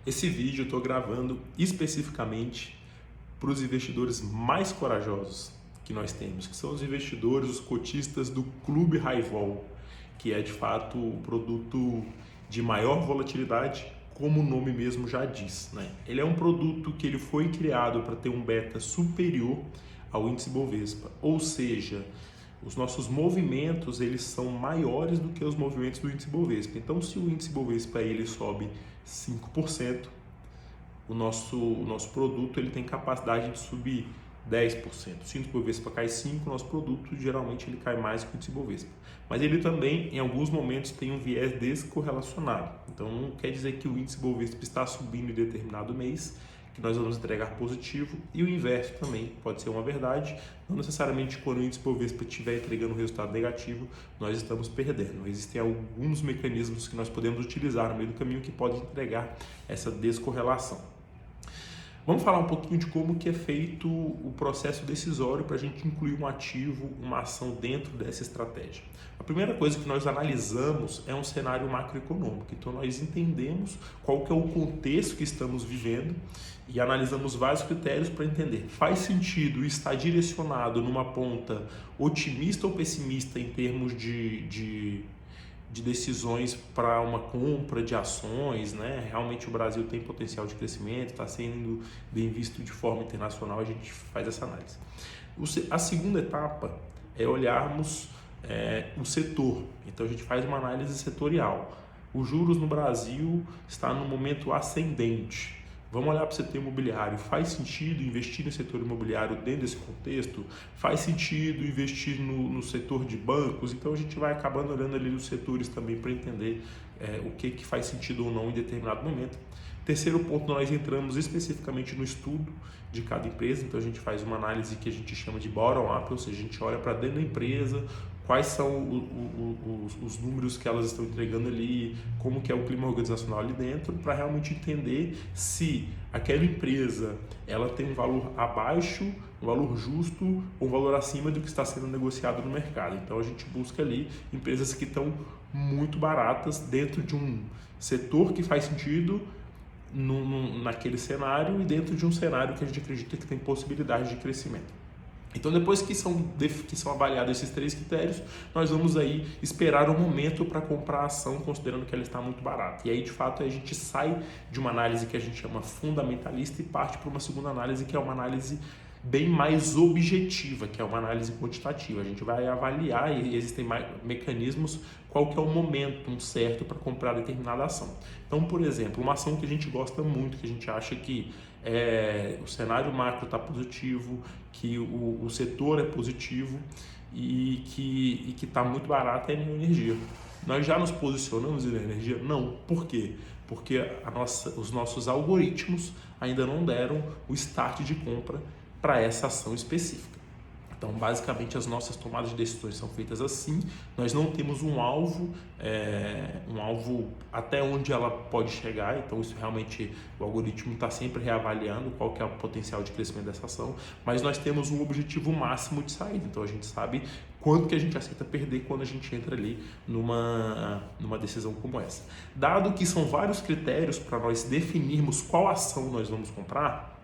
Esse vídeo eu estou gravando especificamente para os investidores mais corajosos que nós temos, que são os investidores, os cotistas do Clube Highvol, que é de fato o produto de maior volatilidade, como o nome mesmo já diz, né? Ele é um produto que ele foi criado para ter um beta superior ao índice Bovespa, ou seja, os nossos movimentos eles são maiores do que os movimentos do índice Bovespa. Então, se o índice Bovespa ele sobe 5%, o nosso produto ele tem capacidade de subir 10%. Se o índice Bovespa cai 5%, o nosso produto geralmente ele cai mais que o índice Bovespa. Mas ele também, em alguns momentos, tem um viés descorrelacionado. Então, não quer dizer que o índice Bovespa está subindo em determinado mês, que nós vamos entregar positivo, e o inverso também pode ser uma verdade. Não necessariamente quando o índice Bovespa estiver entregando um resultado negativo, nós estamos perdendo. Existem alguns mecanismos que nós podemos utilizar no meio do caminho que podem entregar essa descorrelação. Vamos falar um pouquinho de como que é feito o processo decisório para a gente incluir um ativo, uma ação dentro dessa estratégia. A primeira coisa que nós analisamos é um cenário macroeconômico. Então nós entendemos qual que é o contexto que estamos vivendo e analisamos vários critérios para entender. Faz sentido estar direcionado numa ponta otimista ou pessimista em termos de decisões para uma compra de ações, né? Realmente o Brasil tem potencial de crescimento, está sendo bem visto de forma internacional, a gente faz essa análise. A segunda etapa é olharmos o setor, então a gente faz uma análise setorial. Os juros no Brasil está no momento ascendente. Vamos olhar para o setor imobiliário. Faz sentido investir no setor imobiliário dentro desse contexto? Faz sentido investir no setor de bancos? Então a gente vai acabando olhando ali os setores também para entender o que faz sentido ou não em determinado momento. Terceiro ponto, nós entramos especificamente no estudo de cada empresa. Então a gente faz uma análise que a gente chama de bottom-up, ou seja, a gente olha para dentro da empresa, quais são os números que elas estão entregando ali, como que é o clima organizacional ali dentro, para realmente entender se aquela empresa ela tem um valor abaixo, um valor justo ou um valor acima do que está sendo negociado no mercado. Então a gente busca ali empresas que estão muito baratas dentro de um setor que faz sentido naquele cenário e dentro de um cenário que a gente acredita que tem possibilidade de crescimento. Então, depois que são avaliados esses três critérios, nós vamos aí esperar um momento para comprar a ação, considerando que ela está muito barata. E aí, de fato, a gente sai de uma análise que a gente chama fundamentalista e parte para uma segunda análise, que é uma análise bem mais objetiva, que é uma análise quantitativa. A gente vai avaliar e existem mecanismos qual que é o momento certo para comprar determinada ação. Então, por exemplo, uma ação que a gente gosta muito, que a gente acha que o cenário macro está positivo, que o setor é positivo e que está muito barato é a Neoenergia. Nós já nos posicionamos em energia? Não. Por quê? Porque os nossos algoritmos ainda não deram o start de compra para essa ação específica. Então, basicamente, as nossas tomadas de decisões são feitas assim. Nós não temos um alvo até onde ela pode chegar. Então, isso realmente, o algoritmo está sempre reavaliando qual que é o potencial de crescimento dessa ação. Mas nós temos um objetivo máximo de saída. Então, a gente sabe quanto que a gente aceita perder quando a gente entra ali numa decisão como essa. Dado que são vários critérios para nós definirmos qual ação nós vamos comprar,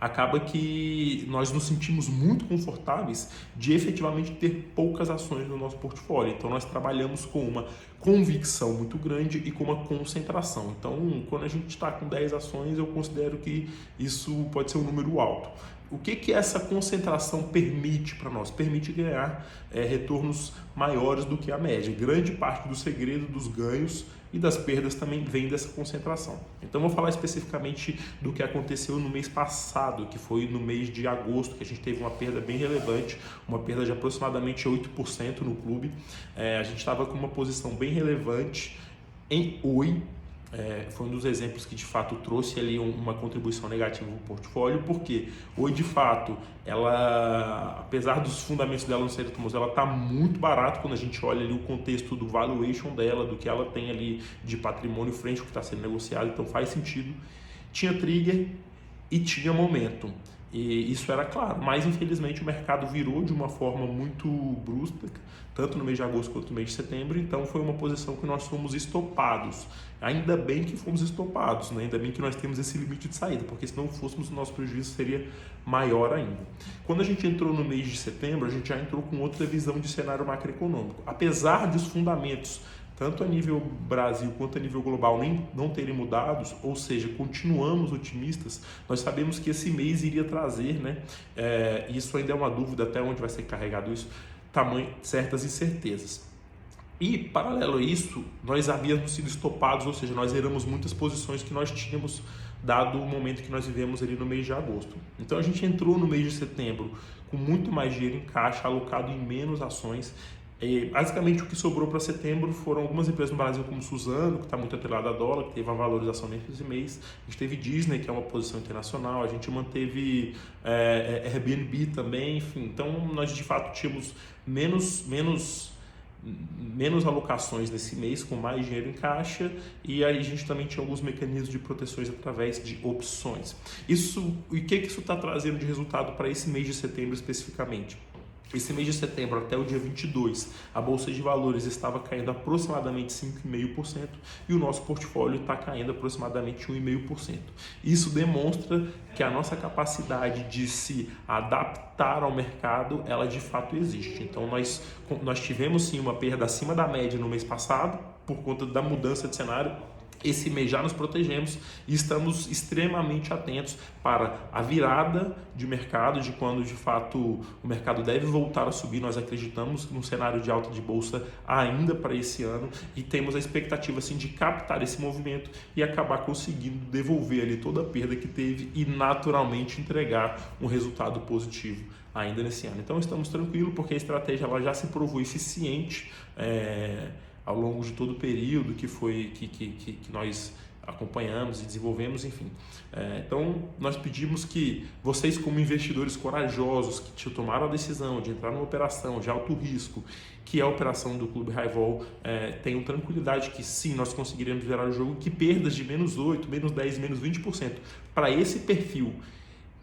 acaba que nós nos sentimos muito confortáveis de efetivamente ter poucas ações no nosso portfólio. Então nós trabalhamos com uma convicção muito grande e com uma concentração. Então quando a gente está com 10 ações, eu considero que isso pode ser um número alto. O que essa concentração permite para nós? Permite ganhar retornos maiores do que a média. Grande parte do segredo dos ganhos e das perdas também vem dessa concentração. Então vou falar especificamente do que aconteceu no mês passado, que foi no mês de agosto, que a gente teve uma perda bem relevante, uma perda de aproximadamente 8% no clube. A gente estava com uma posição bem relevante em Oi. Foi um dos exemplos que de fato trouxe ali uma contribuição negativa no portfólio, porque hoje de fato ela, apesar dos fundamentos dela não serem tão bons, ela está muito barata quando a gente olha ali o contexto do valuation dela, do que ela tem ali de patrimônio frente ao que está sendo negociado, então faz sentido. Tinha trigger e tinha momento. E isso era claro, mas infelizmente o mercado virou de uma forma muito brusca, tanto no mês de agosto quanto no mês de setembro, então foi uma posição que nós fomos estopados. Ainda bem que fomos estopados, né? Ainda bem que nós temos esse limite de saída, porque se não fôssemos, o nosso prejuízo seria maior ainda. Quando a gente entrou no mês de setembro, a gente já entrou com outra visão de cenário macroeconômico. Apesar dos fundamentos tanto a nível Brasil quanto a nível global não terem mudados, ou seja, continuamos otimistas, nós sabemos que esse mês iria trazer, né, isso ainda é uma dúvida até onde vai ser carregado isso, certas incertezas. E, paralelo a isso, nós havíamos sido estopados, ou seja, nós zeramos muitas posições que nós tínhamos dado o momento que nós vivemos ali no mês de agosto. Então a gente entrou no mês de setembro com muito mais dinheiro em caixa, alocado em menos ações. Basicamente o que sobrou para setembro foram algumas empresas no Brasil como Suzano, que está muito atrelada a dólar, que teve uma valorização nesse mês. A gente teve Disney, que é uma posição internacional, a gente manteve Airbnb também, enfim. Então nós de fato tínhamos menos alocações nesse mês, com mais dinheiro em caixa, e aí a gente também tinha alguns mecanismos de proteções através de opções. E o que isso está trazendo de resultado para esse mês de setembro especificamente? Esse mês de setembro até o dia 22, a Bolsa de Valores estava caindo aproximadamente 5,5% e o nosso portfólio está caindo aproximadamente 1,5%. Isso demonstra que a nossa capacidade de se adaptar ao mercado, ela de fato existe. Então nós tivemos sim uma perda acima da média no mês passado, por conta da mudança de cenário. Esse mês já nos protegemos e estamos extremamente atentos para a virada de mercado, de quando de fato o mercado deve voltar a subir. Nós acreditamos num cenário de alta de bolsa ainda para esse ano e temos a expectativa assim, de captar esse movimento e acabar conseguindo devolver ali toda a perda que teve e naturalmente entregar um resultado positivo ainda nesse ano. Então estamos tranquilos porque a estratégia ela já se provou eficiente ao longo de todo o período que nós acompanhamos e desenvolvemos, enfim. Então, nós pedimos que vocês, como investidores corajosos, que tomaram a decisão de entrar numa operação de alto risco, que é a operação do Clube Highvoll, tenham tranquilidade que sim, nós conseguiremos virar o jogo, que perdas de -8%, -10%, -20% para esse perfil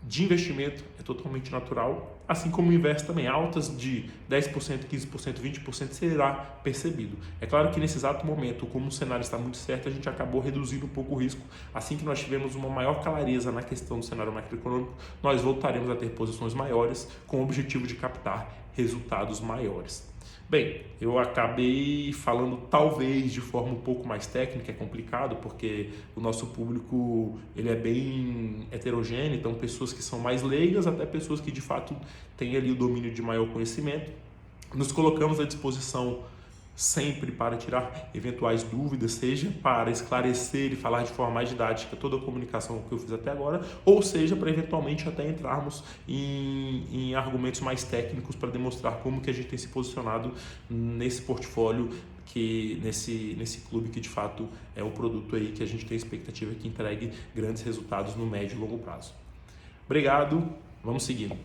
de investimento é totalmente natural, assim como o inverso também, altas de 10%, 15%, 20% será percebido. É claro que nesse exato momento, como o cenário está muito certo, a gente acabou reduzindo um pouco o risco. Assim que nós tivemos uma maior clareza na questão do cenário macroeconômico, nós voltaremos a ter posições maiores com o objetivo de captar resultados maiores. Bem, eu acabei falando talvez de forma um pouco mais técnica, é complicado porque o nosso público ele é bem heterogêneo, então pessoas que são mais leigas até pessoas que de fato têm ali o domínio de maior conhecimento. Nos colocamos à disposição sempre para tirar eventuais dúvidas, seja para esclarecer e falar de forma mais didática toda a comunicação que eu fiz até agora, ou seja para eventualmente até entrarmos em argumentos mais técnicos para demonstrar como que a gente tem se posicionado nesse portfólio, nesse clube que de fato é o produto aí que a gente tem expectativa que entregue grandes resultados no médio e longo prazo. Obrigado, vamos seguindo.